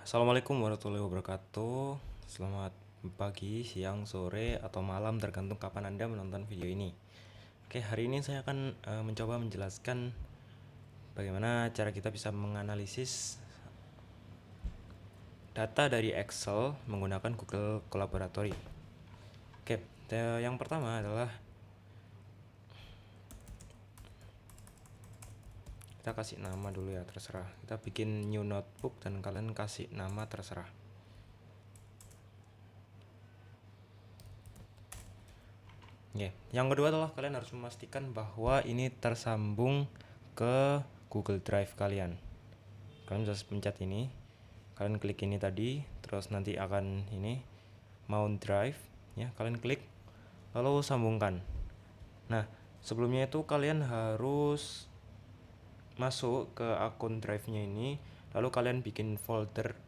Assalamualaikum warahmatullahi wabarakatuh. Selamat pagi, siang, sore, atau malam tergantung kapan Anda menonton video ini. Oke, hari ini saya akan mencoba menjelaskan bagaimana cara kita bisa menganalisis data dari Excel menggunakan Google Collaboratory. Oke, yang pertama adalah kita kasih nama dulu ya, terserah. Kita bikin new notebook dan kalian kasih nama terserah. Ya, yang kedua adalah kalian harus memastikan bahwa ini tersambung ke Google Drive kalian. Kalian bisa pencet ini, kalian klik ini tadi, terus nanti akan ini mount drive, ya kalian klik, lalu sambungkan. Nah, sebelumnya itu kalian harus masuk ke akun drive-nya ini, lalu kalian bikin folder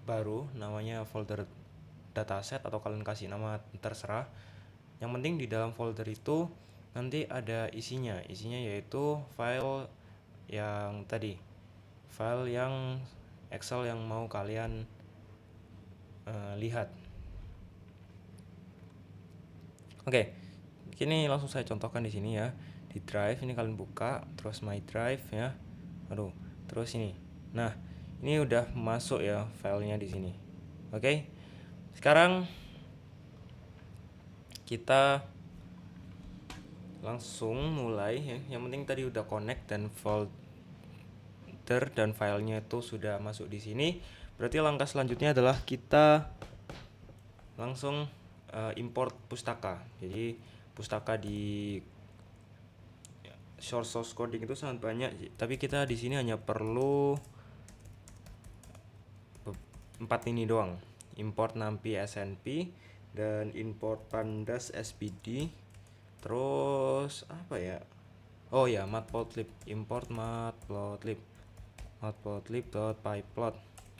baru, namanya folder dataset atau kalian kasih nama terserah. Yang penting di dalam folder itu nanti ada isinya yaitu file yang tadi, file yang Excel yang mau kalian lihat. Oke, kini langsung saya contohkan di sini ya. Di drive ini kalian buka, terus my drive ya. Aduh, terus ini. Nah, ini udah masuk ya filenya di sini. Oke. Sekarang kita langsung mulai ya. Yang penting tadi udah connect dan folder dan filenya itu sudah masuk di sini. Berarti langkah selanjutnya adalah kita langsung import pustaka. Jadi pustaka di source coding itu sangat banyak, tapi kita di sini hanya perlu 4 ini doang. Import NumPy SNP dan import pandas SPD. Terus apa ya? Oh ya, matplotlib. Import matplotlib.pyplot.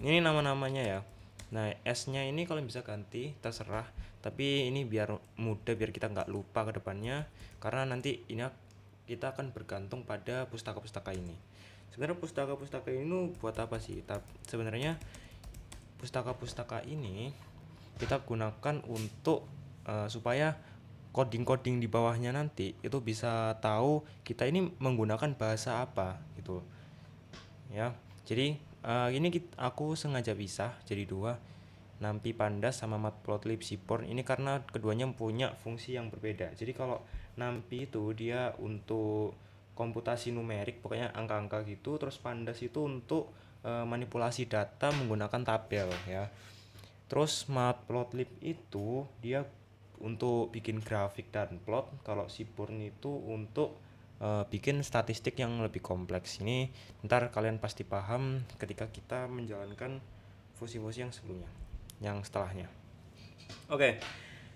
Ini nama-namanya ya. Nah, S-nya ini kalian bisa ganti, terserah. Tapi ini biar mudah, biar kita nggak lupa ke depannya. Karena nanti ini kita akan bergantung pada pustaka-pustaka ini. Sebenarnya pustaka-pustaka ini buat apa sih? Sebenarnya pustaka-pustaka ini kita gunakan untuk supaya coding-coding di bawahnya nanti itu bisa tahu kita ini menggunakan bahasa apa gitu ya. Jadi ini aku sengaja pisah jadi dua, NumPy pandas sama matplotlib seaborn ini karena keduanya punya fungsi yang berbeda. Jadi kalau NumPy itu dia untuk komputasi numerik, pokoknya angka-angka gitu, terus pandas itu untuk manipulasi data menggunakan tabel ya. Terus matplotlib itu dia untuk bikin grafik dan plot. Kalau seaborn itu untuk bikin statistik yang lebih kompleks. Ini ntar kalian pasti paham ketika kita menjalankan fungsi-fungsi yang sebelumnya, yang setelahnya. Oke,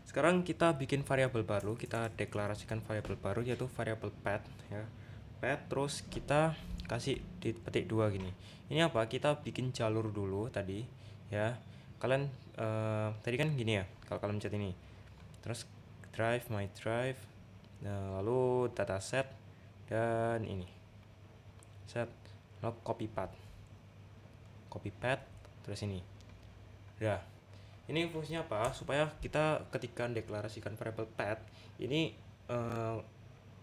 sekarang kita bikin variabel baru. Kita deklarasikan variabel baru yaitu variabel path ya. Path, terus kita kasih di petik 2 gini. Ini apa? Kita bikin jalur dulu tadi ya. Kalian tadi kan gini ya. Kalau kalian mencet ini, terus drive, my drive, nah, lalu dataset dan ini set, lalu copy path, terus ini ya. Ini fungsinya apa? Supaya kita ketika deklarasikan variable path ini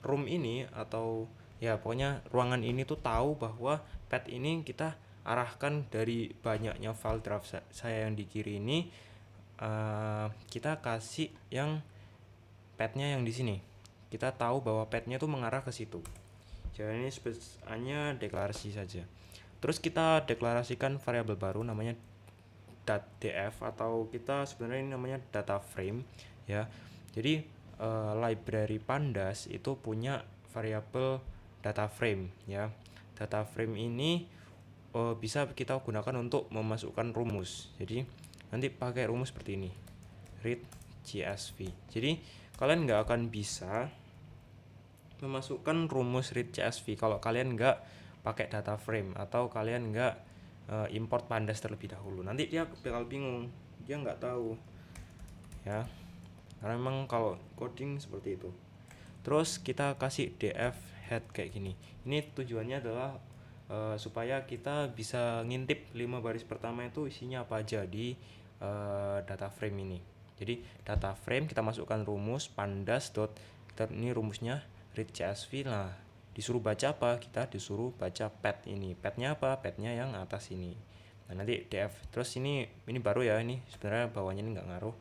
room ini atau ya pokoknya ruangan ini tuh tahu bahwa path ini kita arahkan dari banyaknya file draft saya yang di kiri ini, kita kasih yang path-nya yang di sini. Kita tahu bahwa path-nya tuh mengarah ke situ. Jadi ini hanya deklarasi saja. Terus kita deklarasikan variabel baru namanya .df atau kita sebenarnya ini namanya data frame ya. Jadi library pandas itu punya variabel data frame ya. Data frame ini bisa kita gunakan untuk memasukkan rumus. Jadi nanti pakai rumus seperti ini, read CSV. Jadi kalian nggak akan bisa memasukkan rumus read CSV kalau kalian nggak pakai data frame atau kalian nggak import pandas terlebih dahulu. Nanti dia bakal bingung, dia nggak tahu ya, karena memang kalau coding seperti itu. Terus kita kasih df head kayak gini. Ini tujuannya adalah supaya kita bisa ngintip 5 baris pertama itu isinya apa aja di data frame ini. Jadi data frame kita masukkan rumus pandas dot, ini rumusnya read CSV. Nah, disuruh baca apa? Kita disuruh baca pad ini. Padnya apa? Padnya yang atas ini. Nah, nanti df. Terus ini baru ya, ini sebenarnya bawahnya ini nggak ngaruh.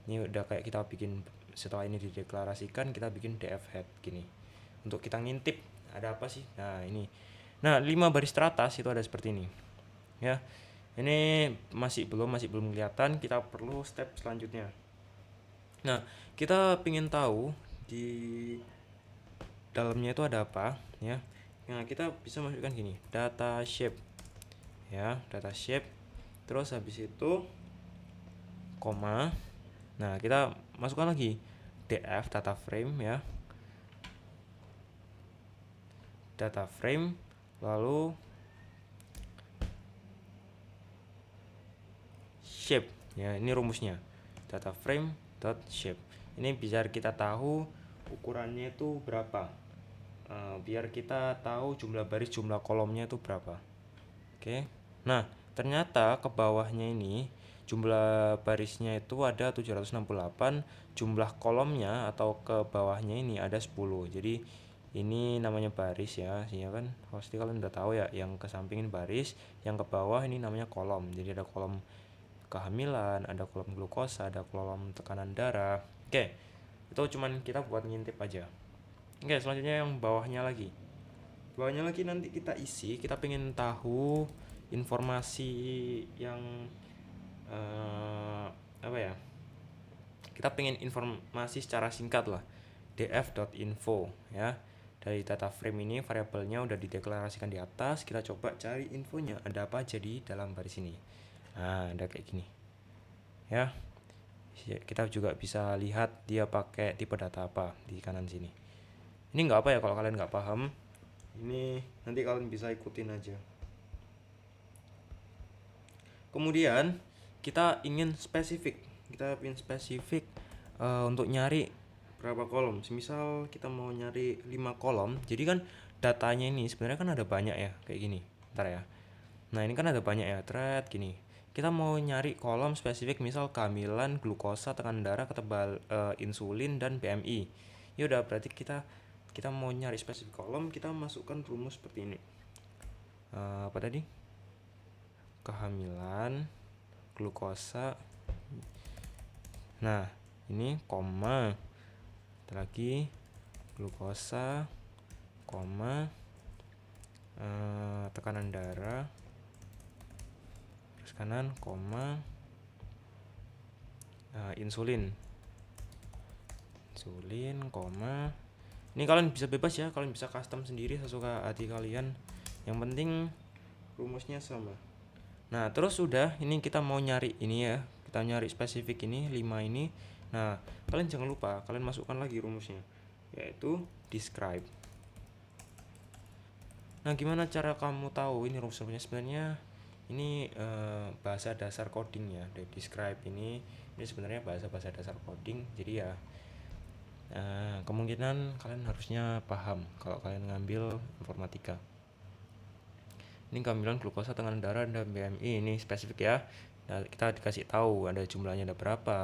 Ini udah kayak kita bikin, setelah ini dideklarasikan kita bikin df head gini. Untuk kita ngintip ada apa sih? Nah, ini. Nah, 5 baris teratas itu ada seperti ini. Ya. Ini masih belum kelihatan, kita perlu step selanjutnya. Nah, kita ingin tahu di dalamnya itu ada apa, ya. Nah, kita bisa masukkan gini, data shape. Ya, data shape. Terus habis itu koma. Nah, kita masukkan lagi df data frame ya. Data frame, lalu shape ya, ini rumusnya data frame dot shape. Ini biar kita tahu ukurannya itu berapa, biar kita tahu jumlah baris, jumlah kolomnya itu berapa. Oke. Nah, ternyata ke bawahnya ini jumlah barisnya itu ada 768, jumlah kolomnya atau ke bawahnya ini ada 10. Jadi ini namanya baris ya, ya kan? Pasti kalian udah tahu ya, yang ke samping ini baris, yang ke bawah ini namanya kolom. Jadi ada kolom kehamilan, ada kolom glukosa, ada kolom tekanan darah. Oke, itu cuman kita buat ngintip aja. Oke, selanjutnya yang bawahnya lagi. Bawahnya lagi nanti kita isi, kita pengen tahu informasi yang apa ya? Kita pengen informasi secara singkat lah. df.info ya. Dari data frame ini variabelnya udah dideklarasikan di atas, kita coba cari infonya ada apa aja di dalam baris ini. Nah, ada kayak gini. Ya. Kita juga bisa lihat dia pakai tipe data apa di kanan sini. Ini nggak apa ya kalau kalian nggak paham. Ini nanti kalian bisa ikutin aja. Kemudian kita ingin spesifik. Untuk nyari berapa kolom. Misal kita mau nyari 5 kolom. Jadi kan datanya ini sebenarnya kan ada banyak ya, kayak gini. Bentar ya. Nah, ini kan ada banyak ya, thread gini. Kita mau nyari kolom spesifik, misal kehamilan, glukosa, tekanan darah, ketebal insulin dan BMI. Ya udah, berarti kita mau nyari spesifik kolom, kita masukkan rumus seperti ini. Apa tadi? Kehamilan, glukosa. Nah, ini koma. Lagi glukosa, koma, tekanan darah, terus kanan, koma, insulin, koma. Ini kalian bisa bebas ya, kalian bisa custom sendiri sesuka hati kalian. Yang penting rumusnya sama. Nah, terus udah, ini kita mau nyari ini ya, kita nyari spesifik ini 5 ini. Nah, kalian jangan lupa kalian masukkan lagi rumusnya, yaitu describe. Nah, gimana cara kamu tahu ini rumusnya? Sebenarnya ini bahasa dasar coding ya. Describe ini sebenarnya bahasa dasar coding. Jadi ya kemungkinan kalian harusnya paham kalau kalian ngambil informatika. Ini kehamilan, glukosa, tekanan darah, dan BMI ini spesifik ya. Nah, kita dikasih tahu ada jumlahnya ada berapa,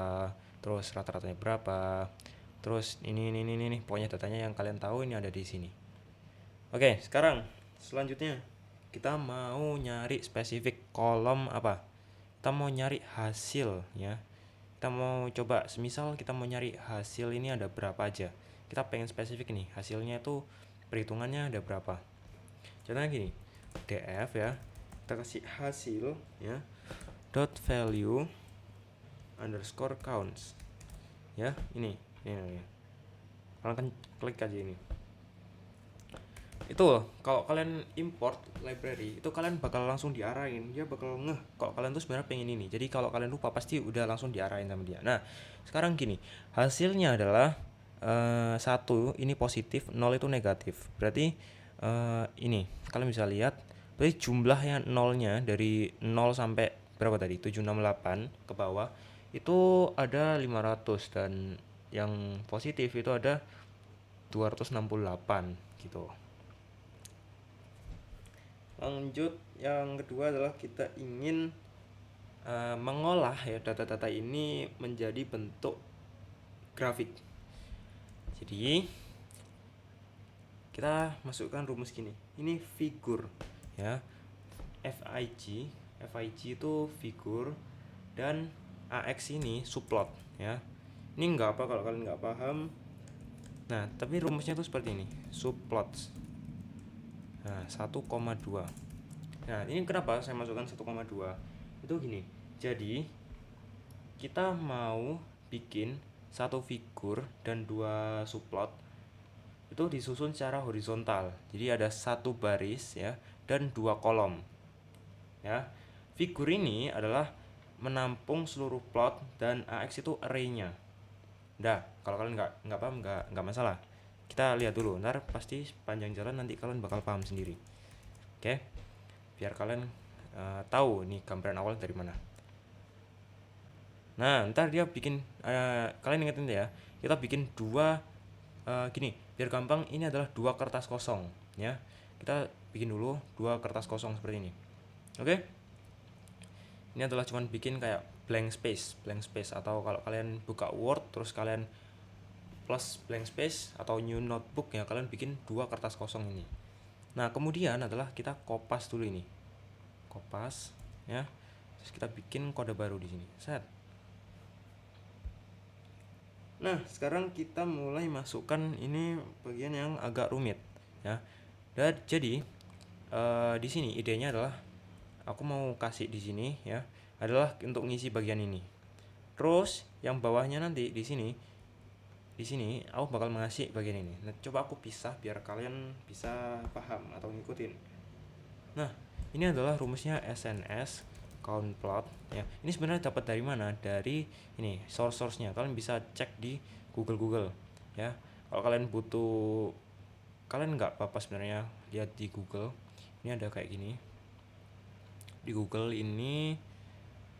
terus rata-ratanya berapa, terus ini pokoknya datanya yang kalian tahu ini ada di sini. Oke, sekarang selanjutnya kita mau nyari spesifik kolom apa? Kita mau nyari hasil ya. Kita mau coba, semisal kita mau nyari hasil ini ada berapa aja. Kita pengen spesifik nih, hasilnya itu perhitungannya ada berapa. Contohnya gini, df ya, kita kasih hasil ya, dot value underscore counts ya. Ini kalian kan klik aja ini. Itu kalau kalian import library itu kalian bakal langsung diarahin, dia bakal ngeh kalau kalian tuh sebenarnya pengen ini. Jadi kalau kalian lupa pasti udah langsung diarahin sama dia. Nah, sekarang gini, hasilnya adalah 1 ini positif, 0 itu negatif. Berarti ini kalian bisa lihat, berarti jumlahnya nolnya dari 0 sampai berapa tadi? 768 ke bawah itu ada 500 dan yang positif itu ada 268 gitu. Lanjut, yang kedua adalah kita ingin mengolah ya data-data ini menjadi bentuk grafik. Jadi kita masukkan rumus gini. Ini figur ya. FIG, FIG itu figur dan AX ini subplot ya. Ini nggak apa kalau kalian nggak paham. Nah, tapi rumusnya itu seperti ini. Subplot. Nah, 1,2. Nah, ini kenapa saya masukkan 1,2? Itu gini. Jadi, kita mau bikin satu figur dan dua subplot itu disusun secara horizontal. Jadi ada satu baris ya dan dua kolom. Ya. Figur ini adalah menampung seluruh plot dan AX itu array-nya. Udah, kalau kalian nggak paham nggak masalah. Kita lihat dulu, ntar pasti panjang jalan nanti kalian bakal paham sendiri. Oke, biar kalian tahu nih gambaran awal dari mana. Nah, ntar dia bikin kalian ingetin ya, kita bikin dua gini, biar gampang. Ini adalah dua kertas kosong ya. Kita bikin dulu dua kertas kosong seperti ini. Oke. Ini adalah cuman bikin kayak blank space atau kalau kalian buka Word terus kalian plus blank space atau new notebook ya, kalian bikin dua kertas kosong ini. Nah, kemudian adalah kita kopas dulu ini. Kopas ya. Terus kita bikin kode baru di sini. Set. Nah, sekarang kita mulai masukkan ini bagian yang agak rumit ya. Dan jadi di sini idenya adalah aku mau kasih di sini ya, adalah untuk ngisi bagian ini. Terus yang bawahnya nanti di sini aku bakal mengasih bagian ini. Nah, coba aku pisah biar kalian bisa paham atau ngikutin. Nah, ini adalah rumusnya SNS count plot ya. Ini sebenarnya dapat dari mana? Dari ini source-nya. Kalian bisa cek di Google ya. Kalau kalian butuh, kalian nggak apa-apa sebenarnya lihat di Google. Ini ada kayak gini. Di Google ini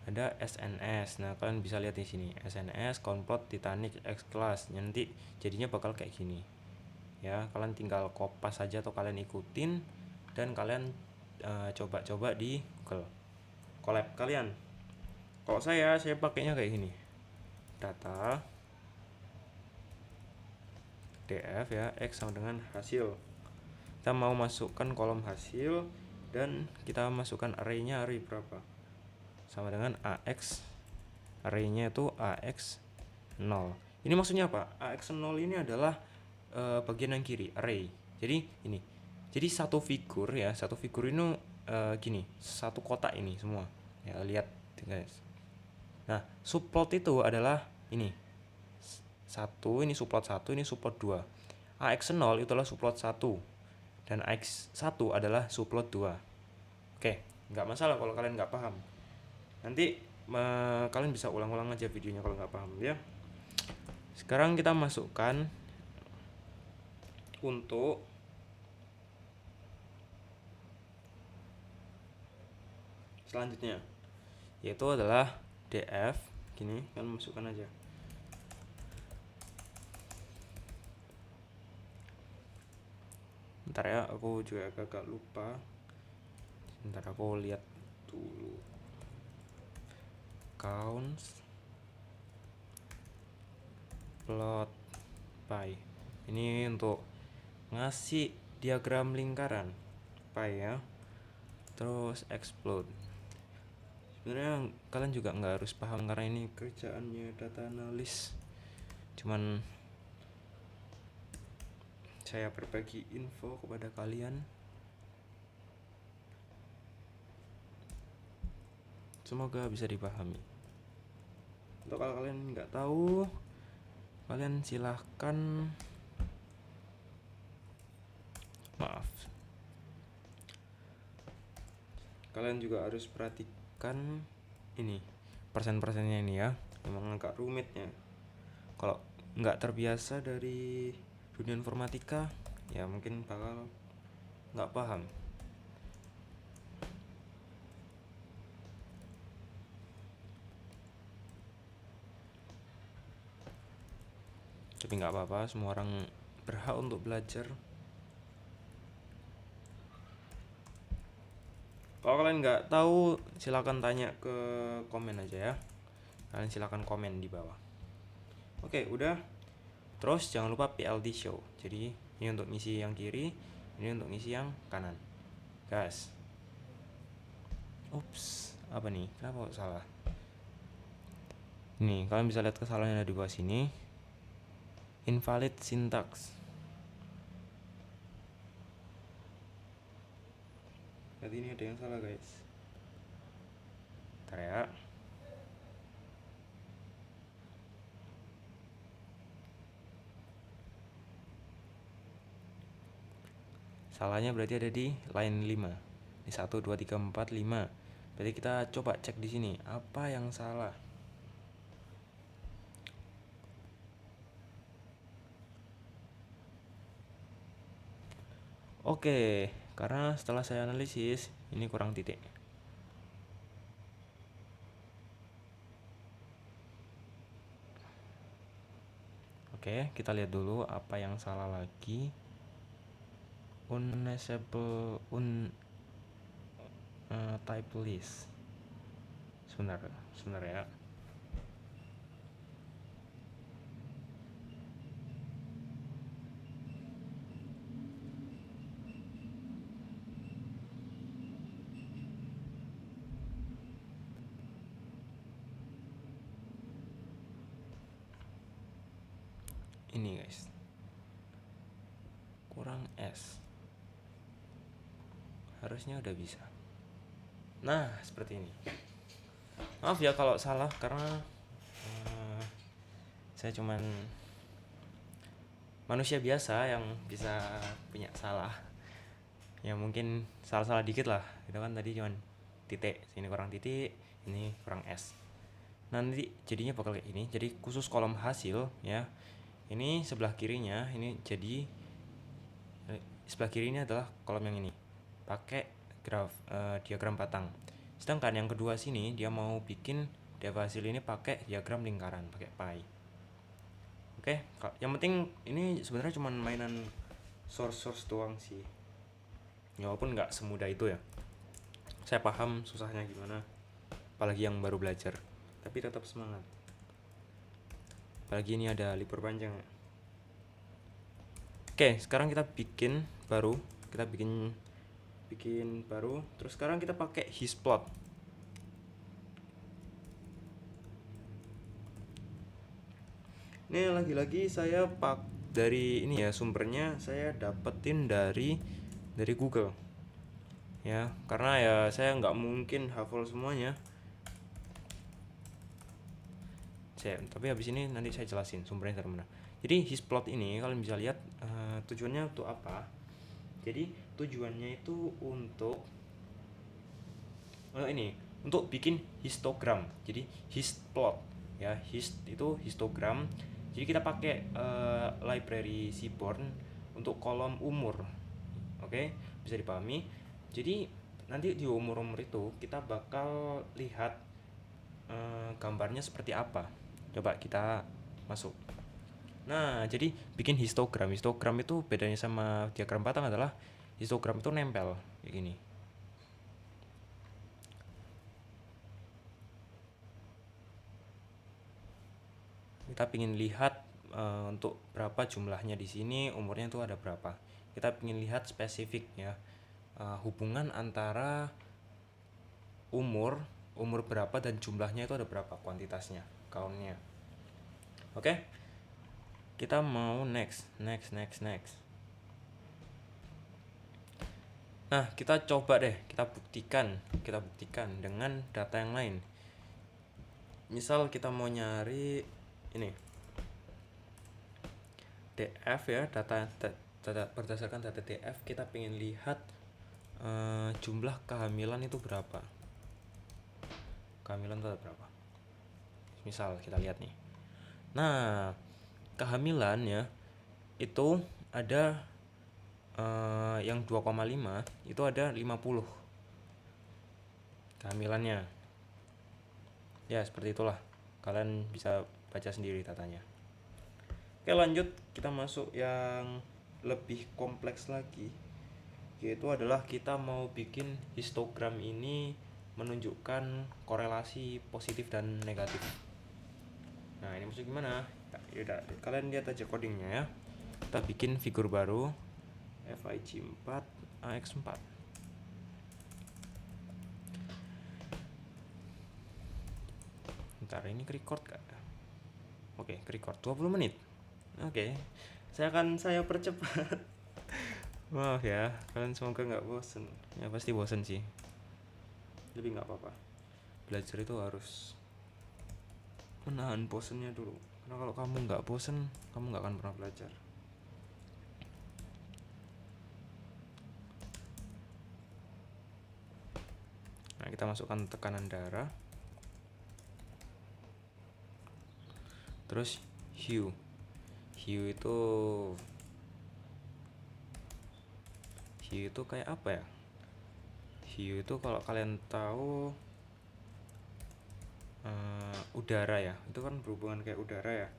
ada SNS. Nah, kalian bisa lihat di sini SNS Complot Titanic X Class. Nanti jadinya bakal kayak gini. Ya, kalian tinggal kopas saja atau kalian ikutin dan kalian coba-coba di Google Colab kalian. Kalau saya pakainya kayak gini. Data df ya, X sama dengan hasil. Kita mau masukkan kolom hasil dan kita masukkan array-nya, array berapa? Sama dengan AX, array-nya itu AX 0. Ini maksudnya apa? AX 0 ini adalah bagian yang kiri, array. Jadi ini. Jadi satu figur ya, satu figur ini gini, satu kotak ini semua. Ya, lihat guys. Nah, subplot itu adalah ini. Satu, ini subplot 1, ini subplot 2. AX 0 itu adalah subplot 1 dan AX 1 adalah subplot 2. Oke, nggak masalah kalau kalian nggak paham. Nanti kalian bisa ulang-ulang aja videonya kalau nggak paham ya. Sekarang kita masukkan untuk selanjutnya, yaitu adalah df. Gini, kalian masukkan aja. Bentar ya, aku juga agak lupa. Bentar aku lihat dulu. Counts plot pi. Ini untuk ngasih diagram lingkaran pi ya. Terus explode. Sebenarnya kalian juga nggak harus paham karena ini kerjaannya data analis. Cuman saya berbagi info kepada kalian. Semoga bisa dipahami. Untuk kalau kalian nggak tahu, kalian silahkan kalian juga harus perhatikan ini persen-persennya ini ya, memang agak rumitnya. Kalau nggak terbiasa dari dunia informatika ya mungkin bakal nggak paham. Tapi nggak apa-apa, semua orang berhak untuk belajar. Kalau kalian nggak tahu silakan tanya ke komen aja ya. Kalian silakan komen di bawah. Oke, udah. Terus jangan lupa PLD show. Jadi ini untuk ngisi yang kiri, ini untuk ngisi yang kanan. Gas. Ups, apa nih? Kenapa kok salah? Nih, kalian bisa lihat kesalahan yang ada di bawah sini. Invalid syntax. Berarti ini ada yang salah, guys. Bentar ya. Salahnya berarti ada di line 5. Ini 1 2 3 4 5. Berarti kita coba cek di sini apa yang salah. Oke, karena setelah saya analisis ini kurang titik. Oke, kita lihat dulu apa yang salah lagi. Unusable type list. Sebentar ya. Ini guys, kurang S. Harusnya udah bisa. Nah, seperti ini. Maaf ya kalau salah karena saya cuman manusia biasa yang bisa punya salah. Ya mungkin salah-salah dikit lah. Itu kan tadi cuman titik, sini kurang titik, ini kurang S. Nanti jadinya bakal kayak ini. Jadi khusus kolom hasil ya. Ini sebelah kirinya ini jadi sebelah kiri ini adalah kolom yang ini. Pakai diagram batang. Sedangkan yang kedua sini dia mau bikin data hasil ini pakai diagram lingkaran, pakai pie. Oke, yang penting ini sebenarnya cuma mainan source doang sih. Ya, walaupun nggak semudah itu ya. Saya paham susahnya gimana, apalagi yang baru belajar. Tapi tetap semangat. Apalagi ini ada libur panjang. Oke, sekarang kita bikin baru. Kita bikin baru. Terus sekarang kita pakai hisplot. Ini lagi-lagi saya dari ini ya, sumbernya saya dapetin dari Google. Ya, karena ya saya nggak mungkin hafal semuanya. Tapi habis ini nanti saya jelasin sumbernya dari mana. Jadi hisplot ini kalian bisa lihat tujuannya untuk apa. Jadi tujuannya itu untuk untuk bikin histogram. Jadi histplot ya, itu histogram. Jadi kita pakai library Seaborn untuk kolom umur. Oke, bisa dipahami. Jadi nanti di umur-umur itu kita bakal lihat gambarnya seperti apa. Coba kita masuk. Nah, jadi bikin histogram. Histogram itu bedanya sama diagram batang adalah histogram itu nempel kayak gini. Kita ingin lihat untuk berapa jumlahnya di sini, umurnya itu ada berapa. Kita ingin lihat spesifik ya, hubungan antara umur berapa dan jumlahnya itu ada berapa, kuantitasnya, countnya. Oke, kita mau next. Nah, kita coba deh, kita buktikan dengan data yang lain. Misal kita mau nyari ini DF ya, data berdasarkan data DF kita pengen lihat jumlah kehamilan itu berapa. Kehamilan itu ada berapa? Misal kita lihat nih. Nah, kehamilan ya itu ada yang 2,5 itu ada 50 kehamilannya. Ya, seperti itulah. Kalian bisa baca sendiri datanya. Oke, lanjut kita masuk yang lebih kompleks lagi. yaitu adalah kita mau bikin histogram ini menunjukkan korelasi positif dan negatif. Nah, ini maksudnya gimana? Ya udah, kalian lihat aja codingnya ya. Kita bikin figur baru FIG 4 AX 4. Bentar, ini record gak? Oke, record 20 menit. Oke, saya percepat. Maaf ya, kalian semoga nggak bosen. Ya pasti bosen sih, tapi nggak apa-apa. Belajar itu harus menahan bosennya dulu, karena kalau kamu nggak bosen, kamu nggak akan pernah belajar. Nah, kita masukkan tekanan darah, terus hue itu kayak apa ya? Hue itu kalau kalian tahu udara ya, itu kan berhubungan kayak udara ya.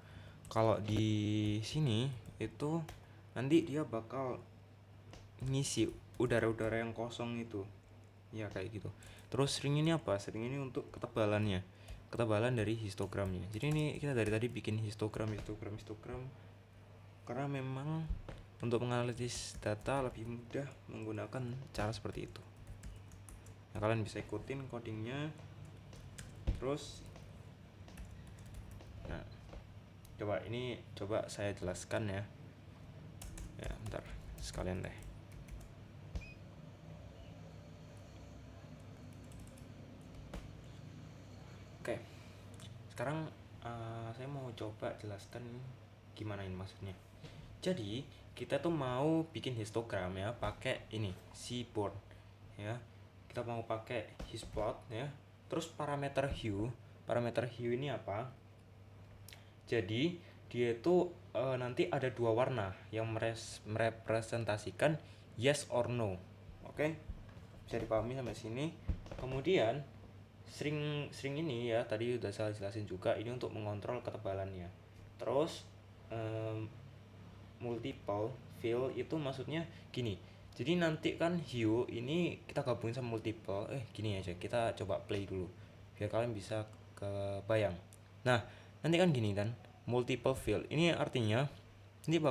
Kalau di sini itu nanti dia bakal ngisi udara-udara yang kosong itu ya, kayak gitu. Terus ring ini apa? Ring ini untuk ketebalan dari histogramnya. Jadi ini kita dari tadi bikin histogram karena memang untuk menganalisis data lebih mudah menggunakan cara seperti itu. Nah, kalian bisa ikutin codingnya terus. Nah, coba saya jelaskan ya. Ya, bentar, sekalian deh. Oke, sekarang saya mau coba jelaskan gimana ini maksudnya. Jadi kita tuh mau bikin histogram ya, pakai ini seaboard ya. Kita mau pakai hisplot ya. Terus parameter hue ini apa? Jadi dia itu nanti ada dua warna yang merepresentasikan yes or no. Oke, bisa dipahami sampai sini. Kemudian string ini ya, tadi udah saya jelasin juga, ini untuk mengontrol ketebalannya. Terus multiple fill itu maksudnya gini. Jadi nanti kan hue ini kita gabungin sama multiple. Gini aja, kita coba play dulu biar kalian bisa kebayang. Nah, nanti kan gini kan, multiple fill ini artinya ini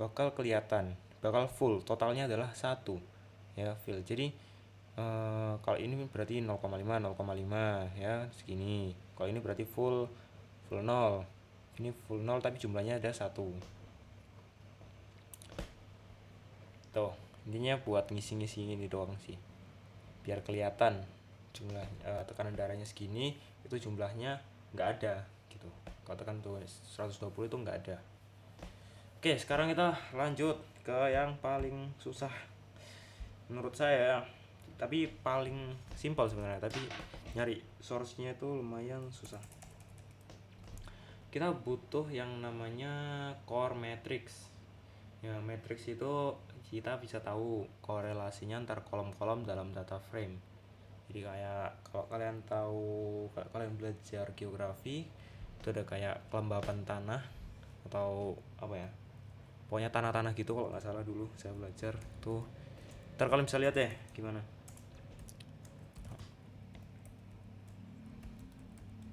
bakal kelihatan, bakal full, totalnya adalah 1 ya fill. Jadi kalau ini berarti 0,5 ya segini. Kalau ini berarti full 0. Ini full 0 tapi jumlahnya ada 1. Tuh, intinya buat ngisi-ngisi ini doang sih. Biar kelihatan jumlah tekanan darahnya segini, itu jumlahnya nggak ada gitu. Kalau tekan tuh 120 itu nggak ada. Oke, sekarang kita lanjut ke yang paling susah menurut saya, tapi paling simpel sebenarnya, tapi nyari source-nya itu lumayan susah. Kita butuh yang namanya core matrix ya. Matrix itu kita bisa tahu korelasinya antar kolom-kolom dalam data frame. Jadi kayak kalau kalian belajar geografi itu ada kayak kelembapan tanah atau apa ya, pokoknya tanah-tanah gitu kalau nggak salah dulu saya belajar tuh. Ntar kalian bisa lihat ya gimana.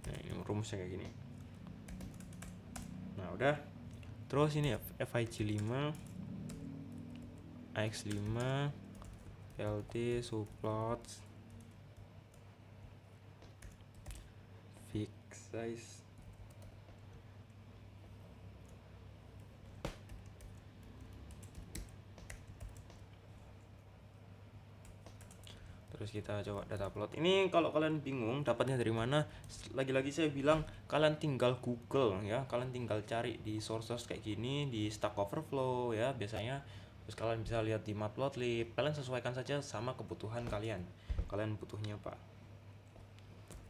Nah, ini rumusnya kayak gini. Nah udah, terus ini FIG 5 AX 5 LT subplots fix size. Terus kita coba data plot. Ini kalau kalian bingung dapatnya dari mana, lagi-lagi saya bilang kalian tinggal Google ya. Kalian tinggal cari di source kayak gini, di Stack Overflow ya biasanya. Terus kalian bisa lihat di Matplotlib. Kalian sesuaikan saja sama kebutuhan kalian. Kalian butuhnya apa.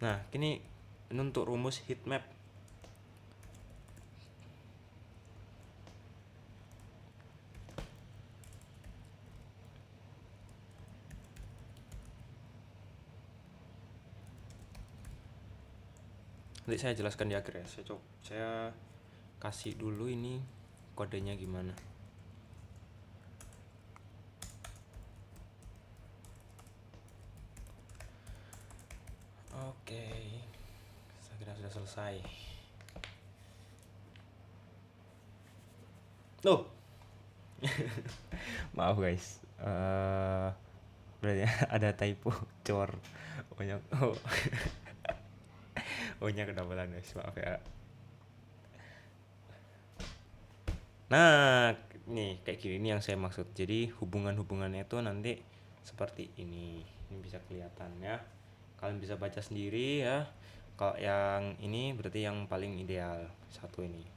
Nah, ini untuk rumus heatmap. Nanti saya jelaskan di akhir ya. Saya kasih dulu ini kodenya gimana. Oke, saya kira sudah selesai. Loh, maaf guys. Berarti ada typo cor. Banyak. Oh, ohnya kedapelan guys. Maaf ya. Nah, nih kayak gini ini yang saya maksud. Jadi hubungan-hubungannya itu nanti seperti ini. Ini bisa kelihatan ya. Kalian bisa baca sendiri ya. Kalau yang ini berarti yang paling ideal satu ini.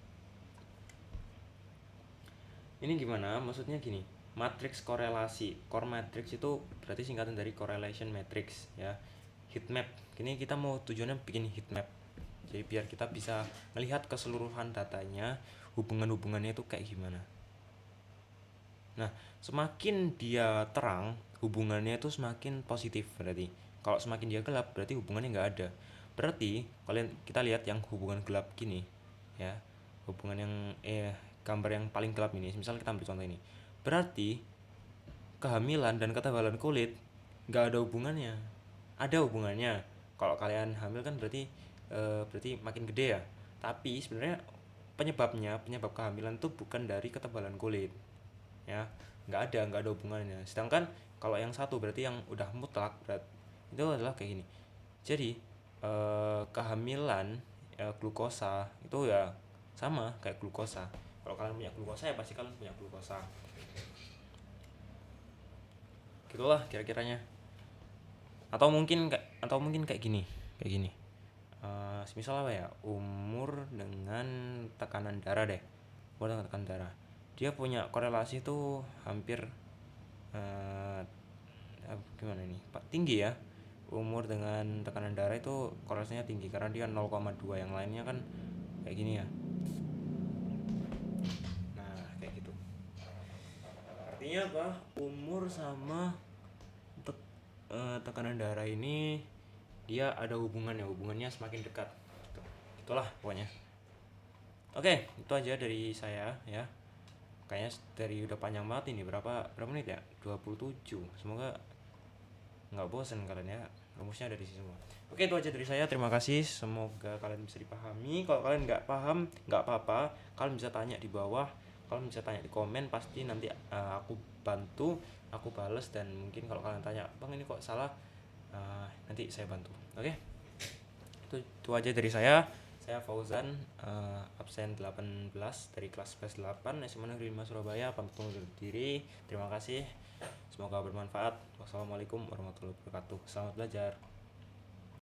Ini gimana? Maksudnya gini. Matriks korelasi. Core matrix itu berarti singkatan dari correlation matrix ya. Heat map. Ini kita mau tujuannya bikin heat map. Jadi biar kita bisa melihat keseluruhan datanya, hubungan-hubungannya itu kayak gimana. Nah, semakin dia terang, hubungannya itu semakin positif berarti. Kalau semakin dia gelap, berarti hubungannya nggak ada. Berarti kalian kita lihat yang hubungan gelap gini, ya, hubungan yang gambar yang paling gelap ini. Misal kita ambil contoh ini. Berarti kehamilan dan ketebalan kulit nggak ada hubungannya. Ada hubungannya. Kalau kalian hamil kan berarti makin gede ya. Tapi sebenarnya penyebab kehamilan itu bukan dari ketebalan kulit ya, nggak ada hubungannya. Sedangkan kalau yang satu berarti yang udah mutlak berat itu adalah kayak gini. Jadi kehamilan glukosa itu ya sama kayak glukosa. Kalau kalian punya glukosa ya pasti kalian punya glukosa. Gitulah kira-kiranya. Atau mungkin kayak gini, semisal apa ya, umur dengan tekanan darah deh. Umur dengan tekanan darah, dia punya korelasi itu hampir uh, gimana ini Pak, tinggi ya. Umur dengan tekanan darah itu korelasinya tinggi karena dia 0,2, yang lainnya kan kayak gini ya. Nah kayak gitu, artinya apa, umur sama tekanan darah ini dia ada hubungannya semakin dekat gitu. Itulah pokoknya. Oke, itu aja dari saya ya. Kayaknya dari udah panjang banget ini, berapa menit ya, 27. Semoga nggak bosan kalian ya, rumusnya ada di sini semua. Oke, itu aja dari saya, terima kasih, semoga kalian bisa dipahami. Kalau kalian nggak paham nggak apa-apa, kalian bisa tanya di bawah, kalian bisa tanya di komen, pasti nanti aku bantu, aku bales. Dan mungkin kalau kalian tanya, bang ini kok salah, nanti saya bantu. Oke, itu aja dari saya Fauzan, absen 18 dari kelas 8 SMA Negeri 5 Surabaya, pamit undur diri. Terima kasih, semoga bermanfaat. Wassalamualaikum warahmatullahi wabarakatuh. Selamat belajar.